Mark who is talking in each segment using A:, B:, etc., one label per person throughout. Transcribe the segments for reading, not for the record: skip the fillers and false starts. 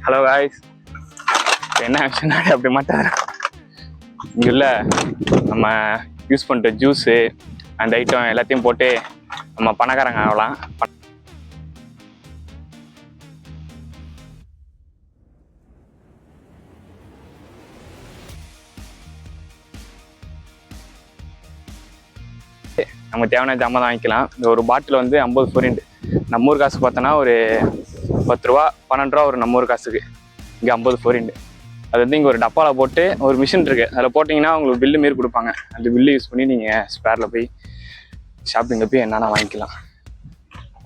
A: Hello guys, என்ன ஆக்சுவலா அப்படி மாட்டார் இங்கே உள்ள நம்ம யூஸ் பண்ணுற ஜூஸு அந்த ஐட்டம் எல்லாத்தையும் போட்டு நம்ம பணக்காரங்க ஆகலாம். நம்ம தேவையான ஜாமான் தான் வாங்கிக்கலாம். இந்த ஒரு பாட்டில் வந்து 50 ஃபாரின். நம்ம ஊர் காசு பார்த்தோன்னா ஒரு 10 ரூபா 12 ரூபா ஒரு நம்ம ஊர் காசுக்கு. இங்கே 50 ஃபாரின். அது வந்து இங்கே ஒரு டப்பாவில் போட்டு ஒரு மிஷின் இருக்குது, அதில் போட்டிங்கன்னா உங்களுக்கு பில்லு மாரி கொடுப்பாங்க. அந்த பில்லு யூஸ் பண்ணி நீங்கள் ஸ்பேரில் போய் ஷாப்பிங்கில் போய் என்னென்ன வாங்கிக்கலாம்.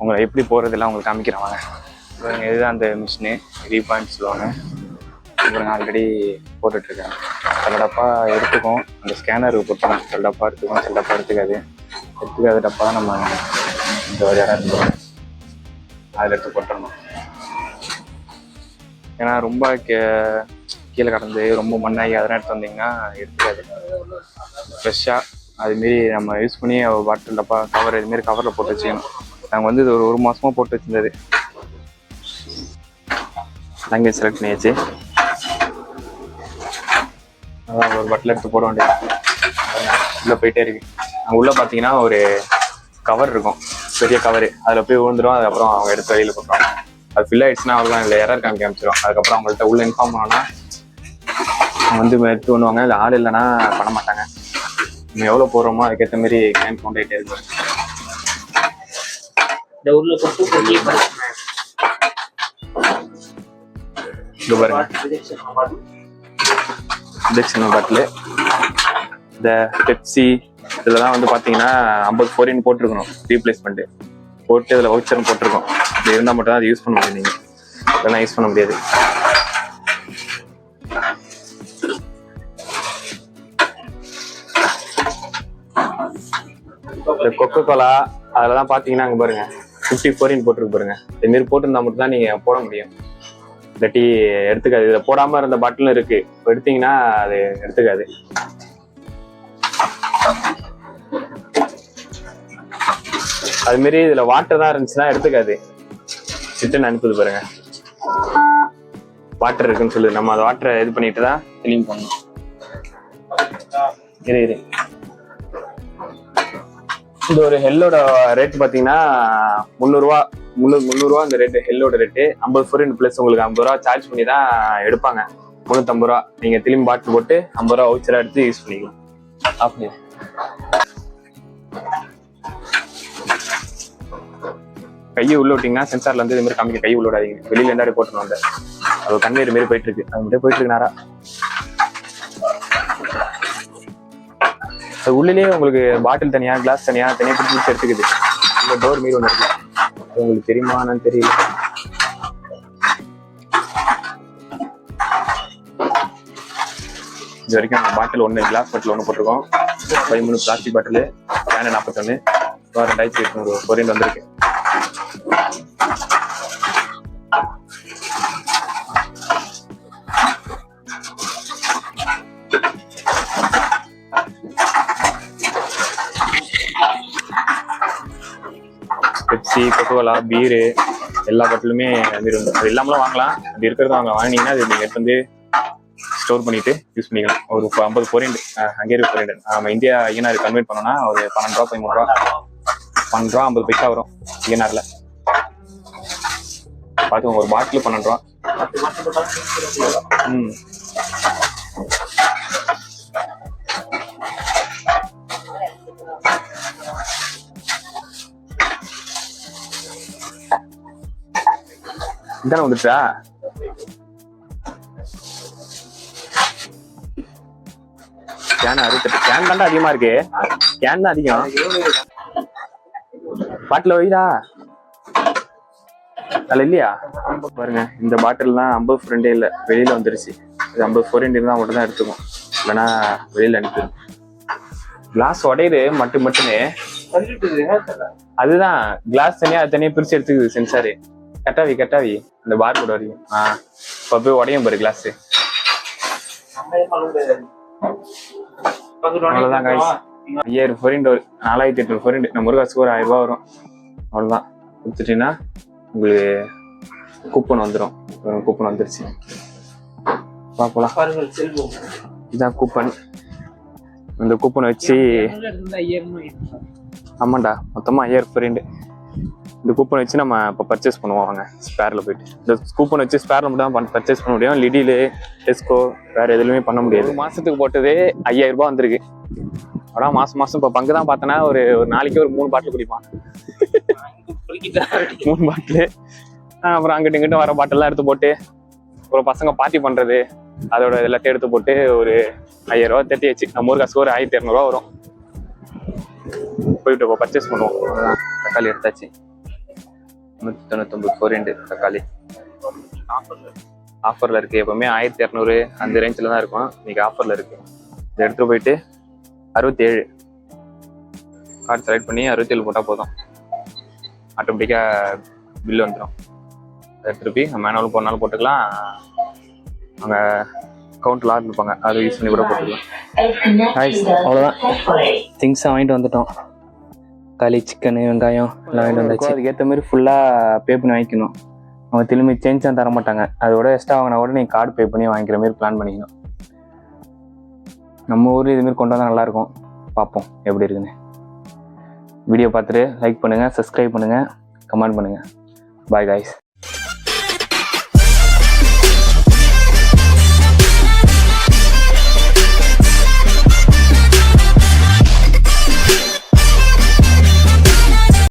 A: உங்களை எப்படி போகிறதெல்லாம் உங்களுக்கு காமிக்கிறாங்க. இதுதான் அந்த மிஷினு, ரீபாயிண்ட் சொல்லுவாங்க. அப்புறம் ஆல்ரெடி போட்டுட்ருக்கேன். சில டப்பா எடுத்துக்கும், அந்த ஸ்கேனருக்கு போட்டுக்கலாம். சில டப்பா எடுத்துக்கும், சில டப்பா எடுத்துக்காத டப்பா நம்ம இந்த ஒரு இடம் இருக்கும், அதில் எடுத்து போட்டுடணும். ஏன்னா ரொம்ப கீழே கடந்து ரொம்ப மண்ணாகி அதெல்லாம் எடுத்து வந்தீங்கன்னா எடுத்துக்காது. ஃப்ரெஷ்ஷாக அதுமாரி நம்ம யூஸ் பண்ணி பாட்டில் டப்பா கவர் இதுமாரி கவரில் போட்டு வச்சுக்கணும். நாங்கள் வந்து இது ஒரு மாதமாக போட்டு வச்சுருந்தது. லாங்குவேஜ் செலக்ட் பண்ணியாச்சு. அதான் ஒரு பாட்டில் எடுத்து போட வேண்டியது. உள்ளே போயிட்டே இருக்கு. அங்கே உள்ளே பார்த்தீங்கன்னா ஒரு கவர் இருக்கும், பெரிய கவரு. அதில் போய் விழுந்துடும். அதுக்கப்புறம் அவங்க எடுத்து வெளியில் போட்டுருவாங்க. அது ஃபில் ஆகிடுச்சுன்னா அவ்வளோதான், இல்லை எரர் காமிச்சிடும். அதுக்கப்புறம் அவங்கள்ட்ட உள்ள இன்ஃபார்ம் பண்ணோன்னா அவங்க வந்து எடுத்து பண்ணுவாங்க. இல்லை ஆள் இல்லைன்னா பண்ண மாட்டாங்க. நம்ம எவ்வளோ போடுறோமோ அதுக்கேற்ற மாதிரி கேன் கவுண்ட் ஆகிட்டே இருக்கும். இது பாருங்க, இன்ஜெக்ஷன் பாட்டில். இந்த பெப்சி இதெல்லாம் வந்து பார்த்தீங்கன்னா 50 ஃபாரின் போட்டிருக்கணும். ரீப்ளேஸ்மெண்ட்டு போட்டு இதில் வவுச்சர்னு போட்டிருக்கோம். இது இருந்தால் மட்டும் தான் அது யூஸ் பண்ண முடியும். நீங்கள் இதெல்லாம் யூஸ் பண்ண முடியாது. இந்த கொக்கோ கோலா அதில் தான் பார்த்தீங்கன்னா அங்கே பாருங்க 50 ஃபாரின் போட்டிருக்கு பாருங்க. இதுமாரி போட்டிருந்தா மட்டும் தான் நீங்கள் போட முடியும். இந்த டீ எடுத்துக்காது. இதில் போடாமல் இருந்த பாட்டிலும் இருக்குது. இப்போ எடுத்தீங்கன்னா அது எடுத்துக்காது. அதுமாரி இதில் வாட்டர் தான் இருந்துச்சுன்னா எடுத்துக்காது. சிட்டுன்னு அனுப்புது பாருங்க. வாட்டர் இருக்குன்னு சொல்லுது. நம்ம அந்த வாட்டரை இது பண்ணிட்டு தான் கிளீன் பண்ணணும். இரு இந்த ஒரு ஹெல்லோட ரேட் பார்த்தீங்கன்னா 300 ரூபா. இந்த ரேட்டு ஹெல்லோட ரேட்டு 50 ஃபாரின் ப்ளஸ் உங்களுக்கு 50 ரூபா சார்ஜ் பண்ணி தான் எடுப்பாங்க. 350 ரூபா. நீங்கள் திரும்பி பாட்டில் போட்டு 50 ரூபா வவுச்சராக எடுத்து யூஸ் பண்ணிக்கலாம். அப்படி கையை உள்ள விட்டீங்கன்னா சென்சார்ல இருந்து இது மாதிரி காமிக்க. கை உள்ள விடாதீங்க, வெளியில இருந்தாடி போட்டுருவோம். அந்த அது கன்வேயர் மாரி போயிட்டு இருக்கு. அது மட்டும் போயிட்டு இருக்கு நேரா. அது உள்ளே உங்களுக்கு பாட்டில் தனியா கிளாஸ் தனியா பிடிச்சி எடுத்துக்குது. இந்த டோர் மாரி ஒன்று இருக்கு. அது உங்களுக்கு தெரியுமா என்னன்னு தெரியல. இது வரைக்கும் நம்ம பாட்டில் ஒன்று கிளாஸ் பாட்டில் ஒன்று போட்டிருக்கோம். 13 பிளாஸ்டிக் பாட்டில், கேன் 41, 2800 ஃபாரின் வந்திருக்கு. பெப்சி, கொக்கோலா, பீரு எல்லா பாட்டிலுமே அது அது இல்லாமலாம் வாங்கலாம். அது இருக்கிறத அவங்க வாங்கினீங்கன்னா அது நீங்கள் எடுத்து வந்து ஸ்டோர் பண்ணிட்டு யூஸ் பண்ணிக்கலாம். ஒரு 50 ஃபாரின் ஹங்கேரி ஃபாரின் நம்ம இந்தியா ஐஎன்ஆர் கன்வெர்ட் பண்ணோம்னா ஒரு 12 ரூபா 13 ரூபா 12 ரூபா 50 பைசா வரும் ஐஎன்ஆர்ல. பார்த்துக்கோங்க, ஒரு பாட்டில் 12 ரூபா. இதானே வந்துச்சா? கேன் 68. கேன் தாண்டா அதிகமா இருக்கு. கேன் தான் அதிகம். பாட்டில் வைடா. அதில் இல்லையா பாருங்க. இந்த பாட்டில்லாம் 50 ஃபாரின் இல்லை, வெளியில வந்துருச்சு. இது 50 ஃபாரின் இருந்தால் மட்டும் தான் எடுத்துக்கும், இல்லைன்னா வெளியில அனுப்பிடும். கிளாஸ் உடையுது மட்டுமே. அதுதான் கிளாஸ் தனியா பிரிச்சு எடுத்துக்குது சென்சாரு. கட்டாவி அந்த பார் கூட வரையும். இப்போ போய் உடையும் பாரு கிளாஸ். அவ்வளோதான் காய்ஸ். 5000 foreign, 4800 foreign. நம்ம ஒரு காசுக்கு ஒரு 1000 ரூபா வரும். அவ்வளோதான். கொடுத்துட்டீங்கன்னா உங்களுக்கு கூப்பன் வந்துடும். கூப்பன் வந்துருச்சு, பார்க்கலாம். இதுதான் கூப்பன். இந்த கூப்பனை வச்சு ஆமாண்டா, மொத்தமாக 5000 ஃப்ரெண்டு. இந்த கூப்பனை வச்சு நம்ம இப்போ பர்ச்சேஸ் பண்ணுவோம். வாங்க ஸ்பேரில் போயிட்டு. இந்த கூப்பன் வச்சு ஸ்பேரில் மட்டும் தான் பர்ச்சேஸ் பண்ண முடியும். லிடிலு, டெஸ்கோ வேறு எதுலையுமே பண்ண முடியாது. மாதத்துக்கு போட்டதே 5000 ரூபா வந்திருக்கு. அதான் மாதம் இப்போ பங்கு தான் பார்த்தோன்னா ஒரு நாளைக்கு ஒரு 3 பாட்டில் குடிப்பான். 3 பாட்டிலு. அப்புறம் அங்கிட்ட இங்கிட்ட வர பாட்டிலாம் எடுத்து போட்டு அப்புறம் பசங்க பார்ட்டி பண்ணுறது அதோட எல்லாத்தையும் எடுத்து போட்டு ஒரு 5000 ரூபா தட்டி வச்சு நம்ம ஊர் காசுக்கு ஒரு 1200 ரூபா வரும். போயிட்டு இப்போ பர்ச்சேஸ் பண்ணுவோம். தக்காளி எடுத்தாச்சு. 199 ஃபாரின் தக்காளி ஆஃபரில் இருக்குது. எப்போவுமே 1200 அந்த ரேஞ்சில் தான் இருக்கும். இன்றைக்கி ஆஃபரில் இருக்குது. இதை எடுத்துகிட்டு போயிட்டு 67 கார்டு செலக்ட் பண்ணி 67 போட்டால் போதும். ஆட்டோமேட்டிக்காக பில் வந்துடும். அதை எடுத்துகிட்டு போய் மேனுவல் போனாலும் போட்டுக்கலாம். அங்கே கவுண்டில் ஆர்டர் இருப்பாங்க, அதை யூஸ் பண்ணி கூட போட்டுக்கலாம். அவ்வளோதான், திங்ஸை வாங்கிட்டு வந்துட்டோம். தக்காளி, சிக்கனு, வெங்காயம் எல்லாம் வாங்கிட்டு வந்தாச்சு. அதுக்கேற்ற மாதிரி ஃபுல்லாக பே பண்ணி வாங்கிக்கணும். அவங்க திரும்பி சேஞ்ச் தான் தர மாட்டாங்க. அதோட எக்ஸ்ட்ரா வாங்கினா கூட நீங்கள் கார்டு பே பண்ணி வாங்கிக்கிற மாதிரி பிளான் பண்ணிக்கணும். நம்ம ஊரில் இதுமாரி கொண்டு வந்தால் நல்லாயிருக்கும். பார்ப்போம் எப்படி இருக்குன்னு. வீடியோ பார்த்துட்டு லைக் பண்ணுங்கள், சப்ஸ்கிரைப் பண்ணுங்கள், கமெண்ட் பண்ணுங்கள். Bye guys.